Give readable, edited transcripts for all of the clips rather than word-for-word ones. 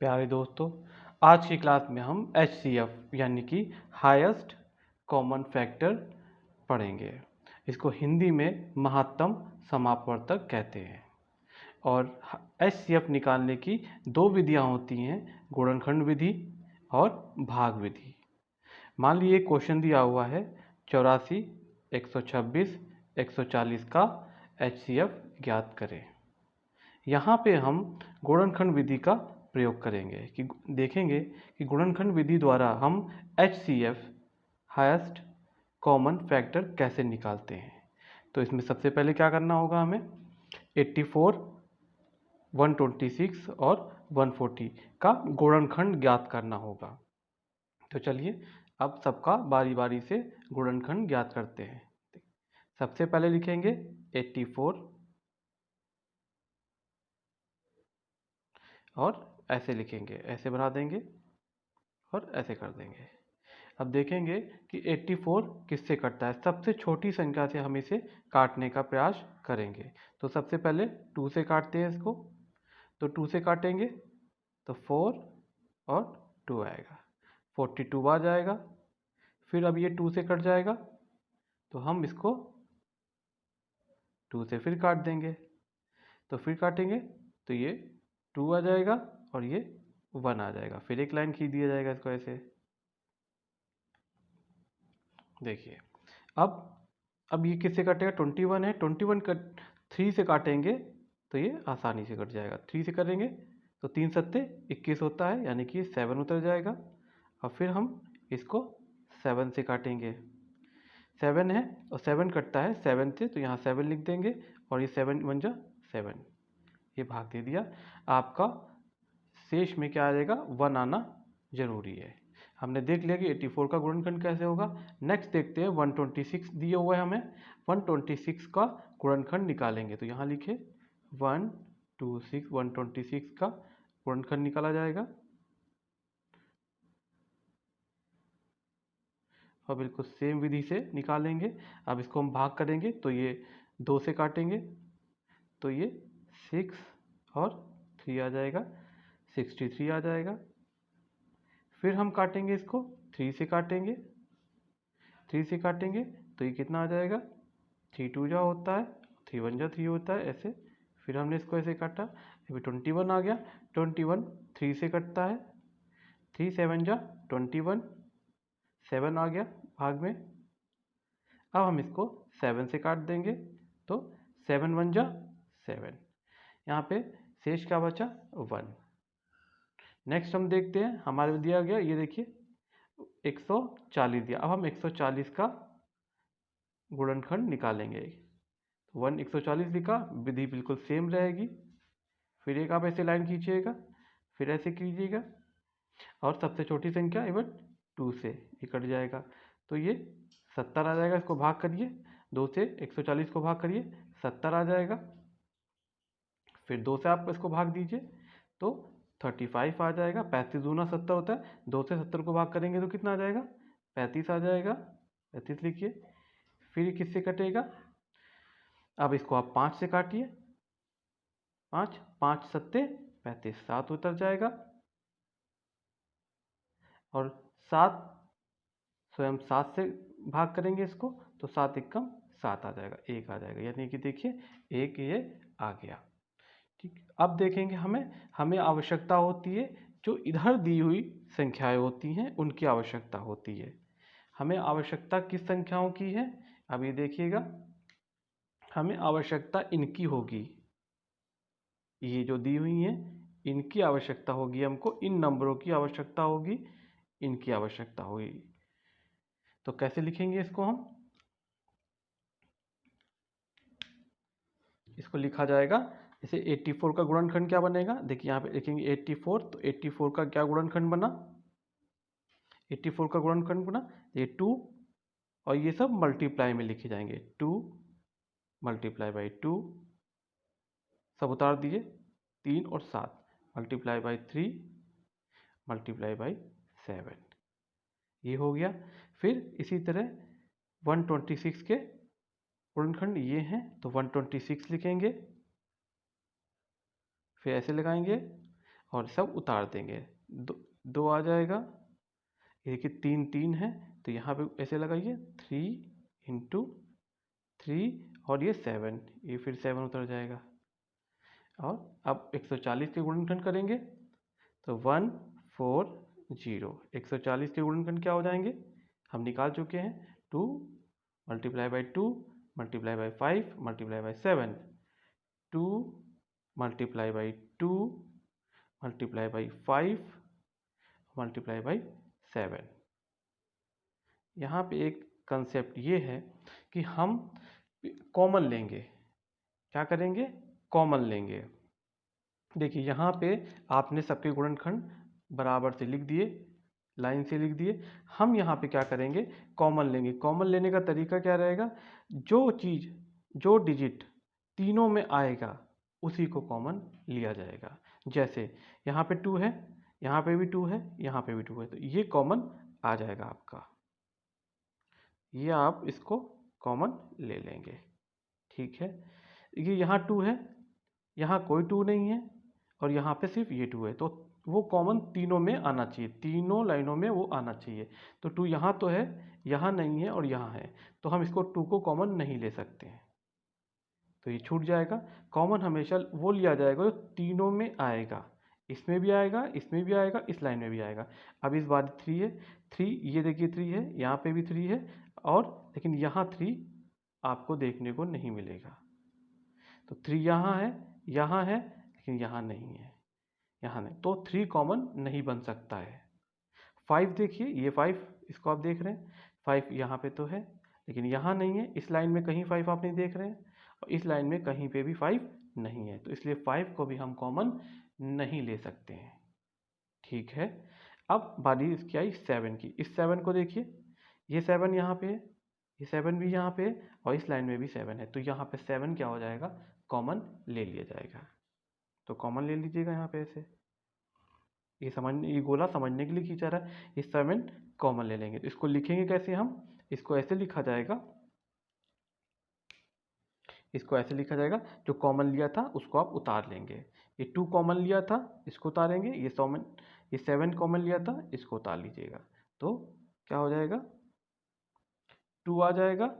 प्यारे दोस्तों, आज की क्लास में हम HCF यानी कि हाईएस्ट कॉमन फैक्टर पढ़ेंगे। इसको हिंदी में महत्तम समापवर्तक कहते हैं। और HCF निकालने की दो विधियां होती हैं, गुणनखंड विधि और भाग विधि। मान लीजिए क्वेश्चन दिया हुआ है 84, 126, 140 का HCF ज्ञात करें। यहाँ पे हम गुणनखंड विधि का प्रयोग करेंगे कि देखेंगे कि गुणनखंड विधि द्वारा हम HCF हाईएस्ट कॉमन फैक्टर कैसे निकालते हैं। तो इसमें सबसे पहले क्या करना होगा, हमें 84, 126 और 140 का गुणनखंड ज्ञात करना होगा। तो चलिए अब सबका बारी बारी से गुणनखंड ज्ञात करते हैं। सबसे पहले लिखेंगे 84 और ऐसे लिखेंगे, ऐसे बना देंगे और ऐसे कर देंगे। अब देखेंगे कि 84 किससे कटता है। सबसे छोटी संख्या से हम इसे काटने का प्रयास करेंगे। तो सबसे पहले 2 से काटते हैं इसको। तो 2 से काटेंगे तो 4 और 2 आएगा, 42 आ जाएगा। फिर अब ये 2 से कट जाएगा तो हम इसको 2 से फिर काट देंगे। तो फिर काटेंगे तो ये 2 आ जाएगा और ये 1 आ जाएगा। फिर एक लाइन खींच दिया जाएगा इसको ऐसे। देखिए अब ये किससे कटेगा, 21 है, 21 कट 3 से काटेंगे तो ये आसानी से कट जाएगा। 3 से करेंगे तो 3 सत्ते 21 होता है, यानी कि 7 उतर जाएगा। और फिर हम इसको 7 से काटेंगे। 7 है और 7 कटता है 7 से, तो यहाँ 7 लिख देंगे और ये 7 1 जा 7, ये भाग दे दिया। आपका शेष में क्या आ जाएगा, 1 आना जरूरी है। हमने देख लिया कि 84 का गुणनखंड कैसे होगा। नेक्स्ट देखते हैं 126 दिया हुआ है हमें। 126 का गुणनखंड निकालेंगे। तो यहाँ लिखे 126 का गुणनखंड निकाला जाएगा और बिल्कुल सेम विधि से निकालेंगे। अब इसको हम भाग करेंगे तो ये 2 से काटेंगे तो ये 6 और 3 आ जाएगा, 63 आ जाएगा। फिर हम काटेंगे इसको 3 से काटेंगे, 3 से काटेंगे तो ये कितना आ जाएगा, 3 2 जा होता है, 3 1 जा 3 होता है, ऐसे। फिर हमने इसको ऐसे काटा, अभी 21 आ गया। 21 3 से कटता है, 3 7 जा 21, 7 आ गया भाग में। अब हम इसको 7 से काट देंगे तो 7 1 जा 7, यहाँ पे शेष क्या बचा, 1। नेक्स्ट हम देखते हैं, हमारे दिया गया ये देखिए 140 दिया। अब हम 140 का गुणनखंड निकालेंगे। 140 लिखा, विधि बिल्कुल सेम रहेगी। फिर एक आप ऐसे लाइन खींचिएगा, फिर ऐसे कीजिएगा और सबसे छोटी संख्या इवन 2 से ये कट जाएगा तो ये 70 आ जाएगा। इसको भाग करिए, 2 से 140 को भाग करिए, 70 आ जाएगा। फिर 2 से आप इसको भाग दीजिए तो 35 आ जाएगा। 35 दूना 70 होता है, 2 से 70 को भाग करेंगे तो कितना आ जाएगा, 35 आ जाएगा। 35 लिखिए। फिर किससे कटेगा, अब इसको आप 5 से काटिए, 5 5 सत्ते 35, 7 उतर जाएगा और 7 स्वयं 7 से भाग करेंगे इसको तो 7 एकम 7 आ जाएगा, 1 आ जाएगा, यानी कि देखिए 1 ये आ गया। ठीक, अब देखेंगे हमें आवश्यकता होती है जो इधर दी हुई संख्याएं होती हैं उनकी आवश्यकता होती है। हमें आवश्यकता किस संख्याओं की है, अब ये देखिएगा, हमें आवश्यकता इनकी होगी। ये जो दी हुई हैं इनकी आवश्यकता होगी, हमको इन नंबरों की आवश्यकता होगी, इनकी आवश्यकता होगी। तो कैसे लिखेंगे इसको, हम इसको लिखा जाएगा जैसे 84 का गुणनखंड क्या बनेगा, देखिए यहाँ पे लिखेंगे 84, तो 84 का क्या गुणनखंड बना, 84 का गुणनखंड बना ये 2 और ये सब मल्टीप्लाई में लिखे जाएंगे, 2 मल्टीप्लाई बाई 2, सब उतार दिए, 3 और 7 मल्टीप्लाई बाई 3 मल्टीप्लाई बाई 7, ये हो गया। फिर इसी तरह 126 के गुणनखंड ये हैं तो 126 लिखेंगे, फिर ऐसे लगाएंगे और सब उतार देंगे। 2 आ जाएगा। ये देखिए 3 3 है, तो यहाँ पे ऐसे लगाइए 3 इंटू 3 और ये 7, ये फिर 7 उतर जाएगा। और अब 140 के गुणनखंड करेंगे तो 140। 140 के गुणनखंड क्या हो जाएंगे हम निकाल चुके हैं। 2 multiply by 2 multiply by 5 multiply by 7, 2 multiply by 2 multiply by 5 multiply by 7। यहाँ पे एक कंसेप्ट ये है कि हम कॉमन लेंगे। क्या करेंगे? कॉमन लेंगे। देखिए यहाँ पे आपने सबके गुणनखंड बराबर से लिख दिए, लाइन से लिख दिए। हम यहाँ पे क्या करेंगे? कॉमन लेंगे। कॉमन लेने का तरीका क्या रहेगा? जो चीज़, जो डिजिट तीनों में आएगा उसी को कॉमन लिया जाएगा। जैसे यहाँ पे 2 है, यहाँ पे भी 2 है, यहाँ पे भी 2 है, तो ये कॉमन आ जाएगा आपका। ये आप इसको कॉमन ले लेंगे। ठीक है, ये यहाँ 2 है, यहाँ कोई 2 नहीं है और यहाँ पे सिर्फ ये 2 है, तो वो कॉमन तीनों में आना चाहिए, तीनों लाइनों में वो आना चाहिए। तो 2 यहाँ तो है, यहाँ नहीं है और यहाँ है, तो हम इसको 2 को कॉमन नहीं ले सकते हैं, तो ये छूट जाएगा। कॉमन हमेशा वो लिया जाएगा जो तीनों में आएगा। इसमें भी आएगा, इसमें भी आएगा, इस लाइन में भी आएगा। अब इस बार 3 है, 3 ये देखिए 3 है, यहाँ पे भी 3 है, और लेकिन यहाँ 3 आपको देखने को नहीं मिलेगा। तो 3 यहाँ है लेकिन यहाँ नहीं है, यहाँ नहीं, तो 3 कॉमन नहीं बन सकता है। 5 देखिए, ये 5 इसको आप देख रहे हैं, 5 यहाँ पे तो है लेकिन यहाँ नहीं है, इस लाइन में कहीं 5 आप नहीं देख रहे हैं और इस लाइन में कहीं पे भी 5 नहीं है, तो इसलिए 5 को भी हम कॉमन नहीं ले सकते हैं। ठीक है, अब बारी इसकी आई 7 की। इस 7 को देखिए, ये 7 यहाँ पे है, ये 7 भी यहाँ पे है और इस लाइन में भी 7 है, तो यहाँ पे 7 क्या हो जाएगा? कॉमन ले लिया जाएगा। तो कॉमन ले लीजिएगा यहाँ पे ऐसे। ये गोला समझने के लिए खींचा रहा है, इस 7 कॉमन ले लेंगे। तो इसको लिखेंगे कैसे हम? इसको ऐसे लिखा जाएगा, इसको ऐसे लिखा जाएगा, जो कॉमन लिया था उसको आप उतार लेंगे। ये 2 कॉमन लिया था, इसको उतारेंगे। ये 7 कॉमन लिया था, इसको उतार लीजिएगा। तो क्या हो जाएगा? 2 आ जाएगा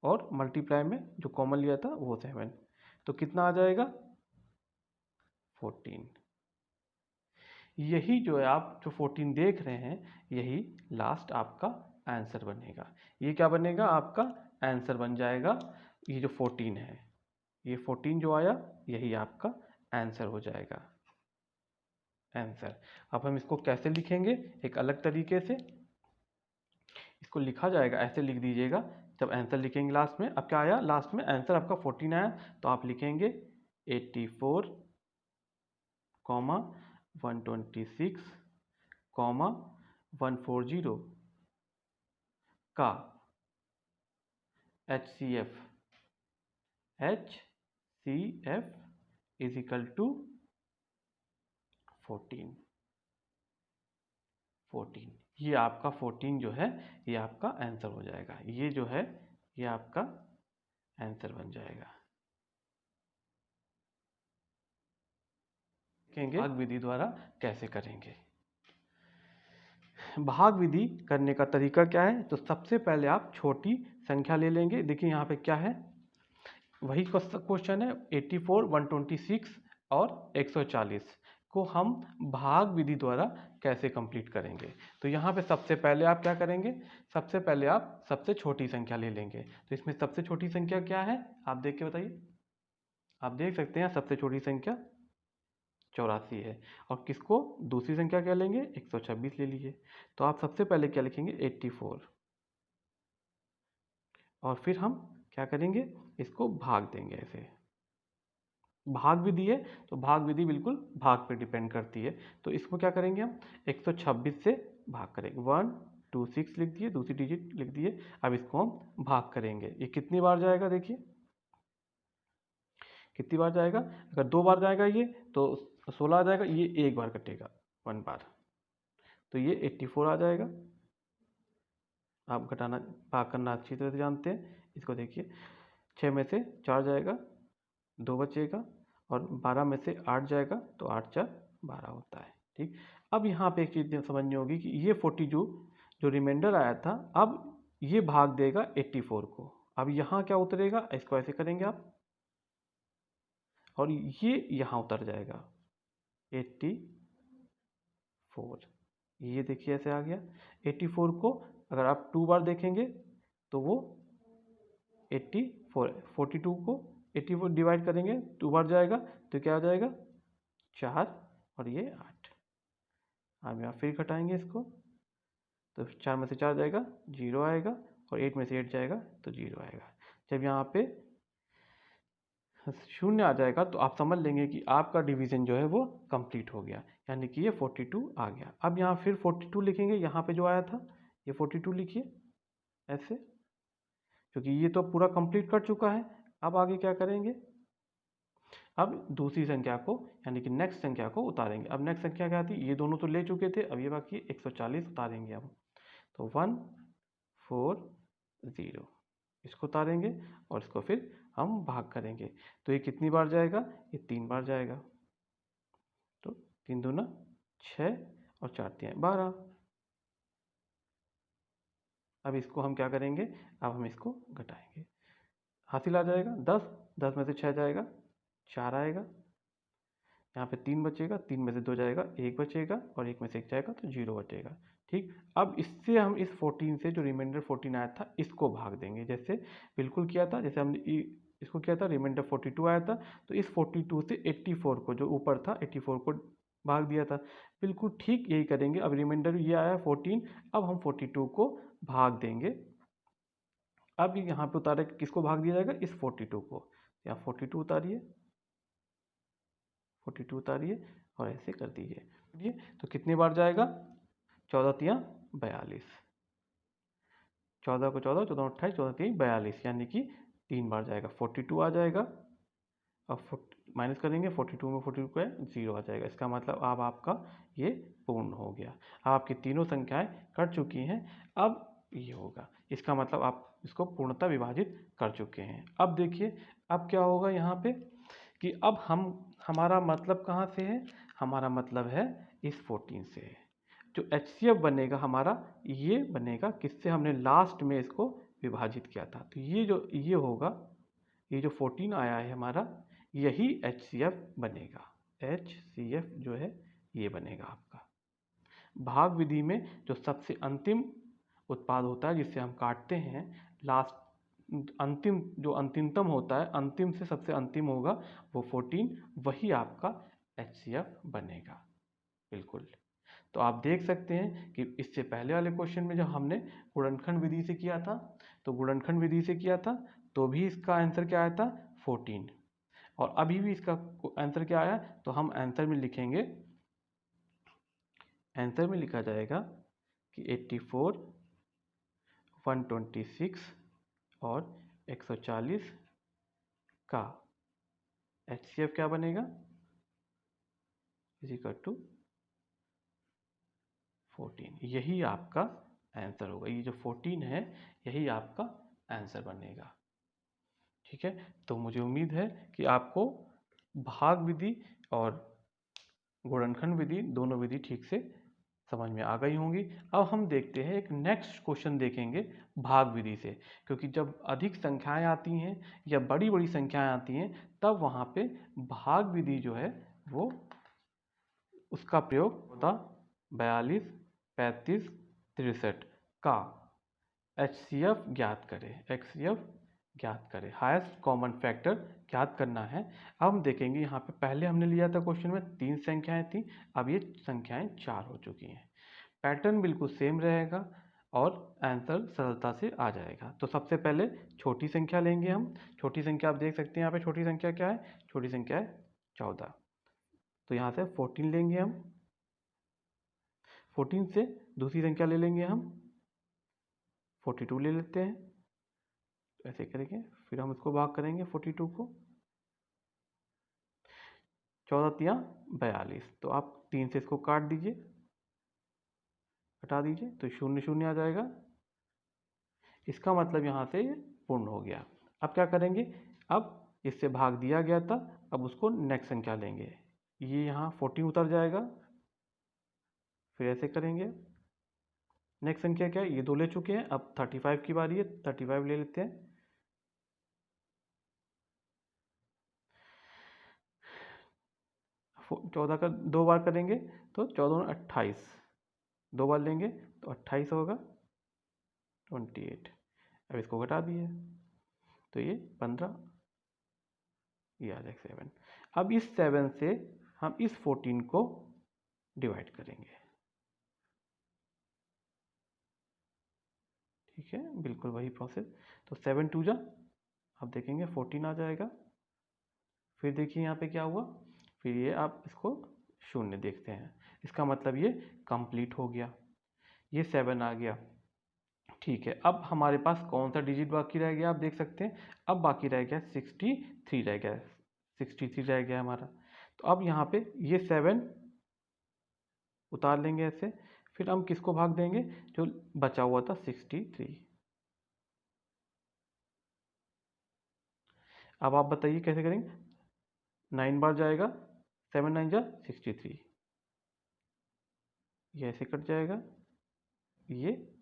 और मल्टीप्लाई में जो कॉमन लिया था वो 7, तो कितना आ जाएगा? 14। यही जो है आप जो 14 देख रहे हैं, यही लास्ट आपका आंसर बनेगा। ये क्या बनेगा? आपका आंसर बन जाएगा। ये जो 14 है, ये 14 जो आया, यही आपका आंसर हो जाएगा। आंसर। अब हम इसको कैसे लिखेंगे? एक अलग तरीके से इसको लिखा जाएगा, ऐसे लिख दीजिएगा। जब आंसर लिखेंगे लास्ट में, अब क्या आया? लास्ट में आंसर आपका 14 आया, तो आप लिखेंगे 84, 126, 140 का HCF इज इक्वल टू 14। ये आपका 14 जो है, ये आपका आंसर हो जाएगा। ये जो है, ये आपका आंसर बन जाएगा। देखेंगे भाग विधि द्वारा कैसे करेंगे। भाग विधि करने का तरीका क्या है? तो सबसे पहले आप छोटी संख्या ले लेंगे। देखिए यहाँ पे क्या है, वही क्वेश्चन है। 84, 126 और 140 को हम भाग विधि द्वारा कैसे कंप्लीट करेंगे। तो यहाँ पे सबसे पहले आप क्या करेंगे? सबसे पहले आप सबसे छोटी संख्या ले लेंगे। तो इसमें सबसे छोटी संख्या क्या है, आप देख के बताइए। आप देख सकते हैं सबसे छोटी संख्या 84 है। और किसको दूसरी संख्या क्या लेंगे? 126 ले लीजिए। तो आप सबसे पहले क्या लिखेंगे? 84, और फिर हम क्या करेंगे? इसको भाग देंगे ऐसे। भाग विधि है तो भाग विधि बिल्कुल भाग पे डिपेंड करती है। तो इसको क्या करेंगे हम? 126 से भाग करेंगे। 126 लिख दिए, दूसरी डिजिट लिख दिए। अब इसको हम भाग करेंगे। ये कितनी बार जाएगा? देखिए कितनी बार जाएगा। अगर 2 बार जाएगा ये तो 16 आ जाएगा। ये एक बार कटेगा 1 बार, तो ये 84 आ जाएगा। आप घटाना भाग करना अच्छी तरह से जानते हैं। इसको देखिए, 6 में से 4 जाएगा, 2 बचेगा, और 12 में से 8 जाएगा, तो 8 4 12 होता है। ठीक, अब यहाँ पे एक चीज़ समझनी होगी कि ये 42 जो रिमाइंडर आया था, अब ये भाग देगा 84 को। अब यहाँ क्या उतरेगा, इसको ऐसे करेंगे आप, और ये यहाँ उतर जाएगा 84। ये देखिए ऐसे आ गया। 84 को अगर आप 2 बार देखेंगे तो वो 84, 42 को 84 डिवाइड करेंगे 2 बार जाएगा तो क्या आ जाएगा 4 और ये 8। हम यहाँ फिर घटाएंगे इसको तो 4 में से 4 जाएगा 0 आएगा, और 8 में से 8 जाएगा तो 0 आएगा। जब यहाँ पे 0 आ जाएगा तो आप समझ लेंगे कि आपका डिवीज़न जो है वो कंप्लीट हो गया, यानी कि ये 42 आ गया। अब यहाँ फिर 42 लिखेंगे, यहाँ पे जो आया था ये 42 लिखिए ऐसे, क्योंकि ये तो पूरा कंप्लीट कर चुका है। अब आगे क्या करेंगे, अब दूसरी संख्या को यानी कि नेक्स्ट संख्या को उतारेंगे। अब नेक्स्ट संख्या क्या थी, ये दोनों तो ले चुके थे, अब ये बाकी 140 उतारेंगे। अब तो 140 इसको उतारेंगे और इसको फिर हम भाग करेंगे। तो ये कितनी बार जाएगा, ये 3 बार जाएगा। तो 3 दूना 6 और 4 तियां 12। अब इसको हम क्या करेंगे, अब हम इसको घटाएंगे, हासिल आ जाएगा 10, 10 में से 6 जाएगा 4 आएगा, यहाँ पे 3 बचेगा, 3 में से 2 जाएगा 1 बचेगा, और 1 में से 1 जाएगा तो 0 बचेगा। ठीक, अब इससे हम इस 14 से जो रिमाइंडर 14 आया था इसको भाग देंगे, जैसे बिल्कुल किया था, जैसे हमने इसको किया था, रिमाइंडर 42 आया था तो इस 42 से 84 को जो ऊपर था 84 को भाग दिया था, बिल्कुल ठीक यही करेंगे। अब रिमाइंडर ये आया 14, अब हम 42 को भाग देंगे। अब यहाँ पे उतारे किसको भाग दिया जाएगा, इस 42 को, यहाँ 42 उतारिए, 42 उतारिए और ऐसे कर दीजिए। तो कितनी बार जाएगा, 14 तियां 42, 14 को 14, 14 28, 14 तियां 42, यानी कि 3 बार जाएगा, 42 आ जाएगा। अब माइनस करेंगे, 42 में 42 को 0 आ जाएगा। इसका मतलब अब आपका ये पूर्ण हो गया। अब आपकी तीनों संख्याएं कट चुकी हैं। अब ये होगा, इसका मतलब आप इसको पूर्णतः विभाजित कर चुके हैं। अब देखिए अब क्या होगा यहाँ पे कि अब हमारा मतलब कहाँ से है, हमारा मतलब है इस 14 से। जो HCF बनेगा हमारा, ये बनेगा किससे, हमने लास्ट में इसको विभाजित किया था, तो ये होगा, ये जो 14 आया है हमारा, यही HCF बनेगा। HCF जो है ये बनेगा आपका। भाग विधि में जो सबसे अंतिम उत्पाद होता है जिससे हम काटते हैं, लास्ट अंतिम जो अंतिमतम होता है, अंतिम से सबसे अंतिम होगा वो 14, वही आपका HCF बनेगा। बिल्कुल, तो आप देख सकते हैं कि इससे पहले वाले क्वेश्चन में जब हमने गुणनखंड विधि से किया था, तो गुणनखंड विधि से किया था तो भी इसका आंसर क्या आया था 14, और अभी भी इसका आंसर क्या आया, तो हम आंसर में लिखेंगे, आंसर में लिखा जाएगा कि 84, 126 और 140 का HCF क्या बनेगा, इज इक्वल टू 14। यही आपका आंसर होगा, ये जो 14 है यही आपका आंसर बनेगा। ठीक है, तो मुझे उम्मीद है कि आपको भाग विधि और गुणनखंड विधि दोनों विधि ठीक से समझ में आ गई होंगी। अब हम देखते हैं एक नेक्स्ट क्वेश्चन देखेंगे भाग विधि से, क्योंकि जब अधिक संख्याएं आती हैं या बड़ी बड़ी संख्याएं आती हैं तब वहाँ पे भाग विधि जो है वो उसका प्रयोग होता 42, 35, 63 का HCF ज्ञात करें, HCF ज्ञात करें, हाईएस्ट कॉमन फैक्टर ज्ञात करना है। अब हम देखेंगे यहाँ पे पहले हमने लिया था क्वेश्चन में 3 संख्याएं थी, अब ये संख्याएं 4 हो चुकी हैं। पैटर्न बिल्कुल सेम रहेगा और आंसर सरलता से आ जाएगा। तो सबसे पहले छोटी संख्या लेंगे हम। छोटी संख्या आप देख सकते हैं यहाँ पे छोटी संख्या क्या है, छोटी संख्या है 14। तो यहाँ से 14 लेंगे हम, 14 से दूसरी संख्या ले लेंगे हम, 42 ले लेते हैं, तो ऐसे करेंगे, फिर हम इसको भाग करेंगे 42 को, 14 तियां 42, तो आप 3 से इसको काट दीजिए, हटा दीजिए, तो 0 0 आ जाएगा। इसका मतलब यहाँ से पूर्ण हो गया। अब क्या करेंगे, अब इससे भाग दिया गया था, अब उसको नेक्स्ट संख्या लेंगे, ये यहाँ 14 उतर जाएगा, फिर ऐसे करेंगे। नेक्स्ट संख्या क्या है, ये 2 ले चुके हैं, अब 35 की बारी है, 35 ले लेते हैं। चौदह का 2 बार करेंगे तो 14 28, 2 बार लेंगे तो 28 होगा, 28। अब इसको घटा दिए तो ये 15, ये आ जाएगा 7। अब इस 7 से हम इस 14 को डिवाइड करेंगे, ठीक है, बिल्कुल वही प्रोसेस। तो 7 2 जा, अब देखेंगे 14 आ जाएगा। फिर देखिए यहाँ पे क्या हुआ, फिर ये आप इसको शून्य देखते हैं, इसका मतलब ये कंप्लीट हो गया, ये 7 आ गया, ठीक है। अब हमारे पास कौन सा डिजिट बाकी रह गया, आप देख सकते हैं, अब बाकी रह गया 63 रह गया, 63 रह गया हमारा। तो अब यहाँ पे ये 7 उतार लेंगे ऐसे, फिर हम किसको भाग देंगे, जो बचा हुआ था 63। अब आप बताइए कैसे करेंगे, 9 बार जाएगा, 7 9 जा 63, ये ऐसे कट जाएगा, ये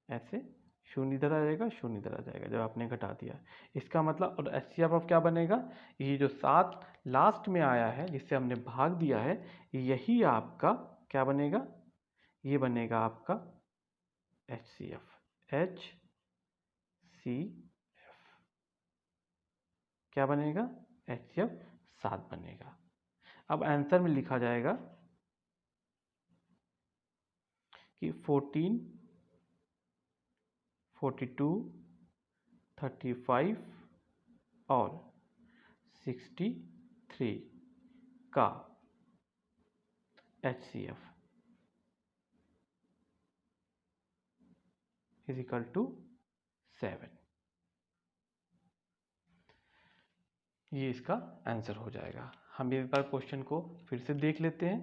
ऐसे, शून्य इधर आ जाएगा, शून्य इधर आ जाएगा जब आपने घटा दिया। इसका मतलब, और एचसीएफ ऑफ क्या बनेगा, ये जो 7 लास्ट में आया है जिससे हमने भाग दिया है, यही आपका क्या बनेगा, ये बनेगा आपका एचसीएफ, क्या बनेगा, एचसीएफ 7 बनेगा। अब आंसर में लिखा जाएगा कि 14 42 35 और 63 का HCF इज इक्वल टू 7। ये इसका आंसर हो जाएगा। हम एक बार क्वेश्चन को फिर से देख लेते हैं,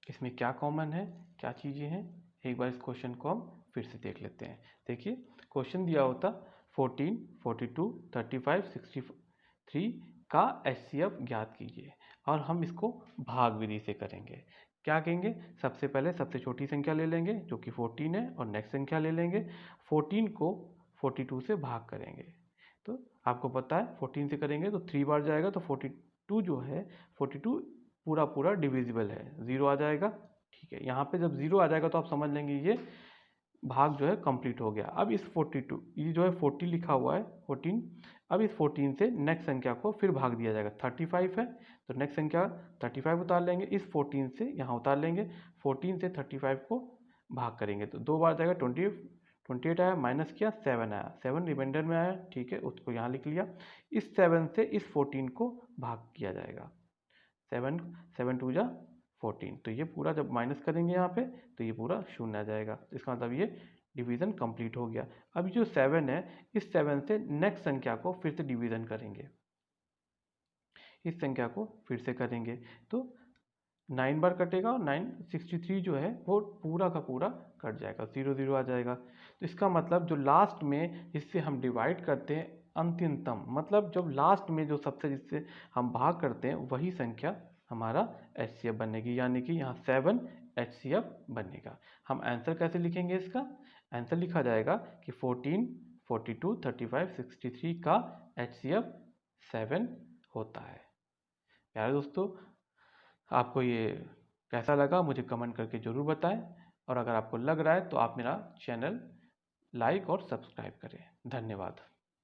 इसमें क्या कॉमन है, क्या चीज़ें हैं। एक बार इस क्वेश्चन को हम फिर से देख लेते हैं। देखिए क्वेश्चन दिया होता 14 42 35 63 का HCF ज्ञात कीजिए, और हम इसको भाग विधि से करेंगे। क्या कहेंगे, सबसे पहले सबसे छोटी संख्या ले लेंगे जो कि 14 है, और नेक्स्ट संख्या ले लेंगे, 14 को 42 से भाग करेंगे। तो आपको पता है 14 से करेंगे तो 3 बार जाएगा, तो 42 जो है 42 पूरा पूरा डिविजिबल है, 0 आ जाएगा, ठीक है। यहाँ पे जब 0 आ जाएगा तो आप समझ लेंगे ये भाग जो है कंप्लीट हो गया। अब इस 42, ये जो है 40 लिखा हुआ है 14, अब इस 14 से नेक्स्ट संख्या को फिर भाग दिया जाएगा, 35 है तो नेक्स्ट संख्या 35 उतार लेंगे, इस 14 से यहाँ उतार लेंगे, 14 से 35 को भाग करेंगे तो 2 बार जाएगा, 28 आया, माइनस किया 7 आया, 7 रिमाइंडर में आया, ठीक है, उसको यहाँ लिख लिया। इस 7 से इस 14 को भाग किया जाएगा, 7 2 जा 14, तो ये पूरा जब माइनस करेंगे यहाँ पे तो ये पूरा शून्य आ जाएगा, तो इसका मतलब ये डिवीज़न कंप्लीट हो गया। अब जो 7 है, इस 7 से नेक्स्ट संख्या को फिर से डिवीज़न करेंगे, इस संख्या को फिर से करेंगे तो 9 बार कटेगा, और 963 जो है वो पूरा का पूरा कट जाएगा, 0 0 आ जाएगा। तो इसका मतलब जो लास्ट में जिससे हम डिवाइड करते हैं अंतिमतम, मतलब जब लास्ट में जो सबसे जिससे हम भाग करते हैं वही संख्या हमारा HCF बनेगी, यानी कि यहाँ 7 HCF बनेगा। हम आंसर कैसे लिखेंगे, इसका आंसर लिखा जाएगा कि 14 42 35 63 का HCF 7 होता है। प्यारे दोस्तों, आपको ये कैसा लगा मुझे कमेंट करके ज़रूर बताएं, और अगर आपको लग रहा है तो आप मेरा चैनल लाइक और सब्सक्राइब करें। धन्यवाद।